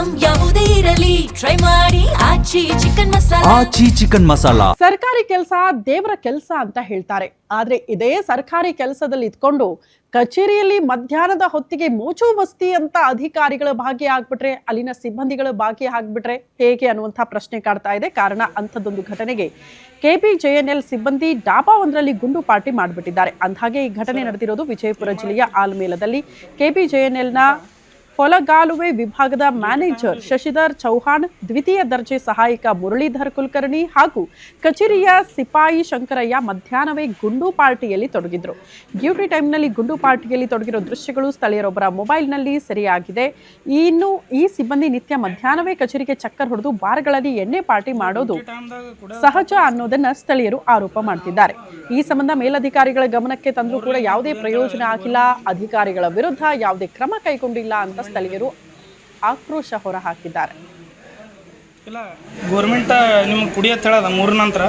Item ಯಾವುದೇ ಇರಲಿ try ಮಾಡಿ ಆಚಿ ಚಿಕನ್ ಮಸಾಲಾ. ಆಚಿ ಚಿಕನ್ ಮಸಾಲಾ. ಸರ್ಕಾರಿ ಕೆಲಸ ದೇವರ ಕೆಲಸ ಅಂತ ಹೇಳ್ತಾರೆ. ಆದ್ರೆ ಇದೇ ಸರ್ಕಾರಿ ಕೆಲಸದಲ್ಲಿ ಇದ್ಕೊಂಡು ಕಚೇರಿಯಲ್ಲಿ ಮಧ್ಯಾಹ್ನದ ಹೊತ್ತಿಗೆ ಮೋಚು ಮಸ್ತಿ ಅಂತ ಅಧಿಕಾರಿಗಳ ಭಾಗಿಯಾಗ್ಬಿಟ್ರೆ, ಅಲ್ಲಿನ ಸಿಬ್ಬಂದಿಗಳ ಭಾಗಿಯಾಗ್ಬಿಟ್ರೆ ಹೇಗೆ ಅನ್ನುವಂಥ ಪ್ರಶ್ನೆ ಕಾಡ್ತಾ ಇದೆ. ಕಾರಣ ಅಂಥದ್ದೊಂದು ಘಟನೆಗೆ KPJNL ಸಿಬ್ಬಂದಿ ಡಾಬಾ ಒಂದರಲ್ಲಿ ಗುಂಡು ಪಾರ್ಟಿ ಮಾಡಿಬಿಟ್ಟಿದ್ದಾರೆ. ಅಂದ್ಹಾಗೆ ಈ ಘಟನೆ ನಡೆದಿರೋದು ವಿಜಯಪುರ ಜಿಲ್ಲೆಯ ಆಲ್ಮೇಲದಲ್ಲಿ. KPJNLನ ಹೊಲಗಾಲುವೆ ವಿಭಾಗದ ಮ್ಯಾನೇಜರ್ ಶಶಿಧರ್ ಚೌಹಾಣ್, ದ್ವಿತೀಯ ದರ್ಜೆ ಸಹಾಯಕ ಮುರಳೀಧರ್ ಕುಲಕರ್ಣಿ ಹಾಗೂ ಕಚೇರಿಯ ಸಿಪಾಯಿ ಶಂಕರಯ್ಯ ಮಧ್ಯಾಹ್ನವೇ ಗುಂಡು ಪಾರ್ಟಿಯಲ್ಲಿ ತೊಡಗಿದ್ರು. ಡ್ಯೂಟಿ ಟೈಮ್ನಲ್ಲಿ ಗುಂಡು ಪಾರ್ಟಿಯಲ್ಲಿ ತೊಡಗಿರೋ ದೃಶ್ಯಗಳು ಸ್ಥಳೀಯರೊಬ್ಬರ ಮೊಬೈಲ್ನಲ್ಲಿ ಸೆರೆಯಾಗಿದೆ. ಇನ್ನು ಈ ಸಿಬ್ಬಂದಿ ನಿತ್ಯ ಮಧ್ಯಾಹ್ನವೇ ಕಚೇರಿಗೆ ಚಕ್ಕರ್ ಹೊಡೆದು ಬಾರ್ಗಳಲ್ಲಿ ಎಣ್ಣೆ ಪಾರ್ಟಿ ಮಾಡೋದು ಸಹಜ ಅನ್ನೋದನ್ನ ಸ್ಥಳೀಯರು ಆರೋಪ ಮಾಡ್ತಿದ್ದಾರೆ. ಈ ಸಂಬಂಧ ಮೇಲಧಿಕಾರಿಗಳ ಗಮನಕ್ಕೆ ತಂದರೂ ಕೂಡ ಯಾವುದೇ ಪ್ರಯೋಜನ ಆಗಿಲ್ಲ. ಅಧಿಕಾರಿಗಳ ವಿರುದ್ಧ ಯಾವುದೇ ಕ್ರಮ ಕೈಗೊಂಡಿಲ್ಲ ಅಂತ ಸ್ಥಳೀಯರು ಆಕ್ರೋಶ ಹೊರಹಾಕಿದ್ದಾರೆ. ಇಲ್ಲ ಗೌರ್ಮೆಂಟ್ ನಿಮ್ಗೆ ಕುಡಿಯೋ ಹೇಳದ 3 ನಂತರ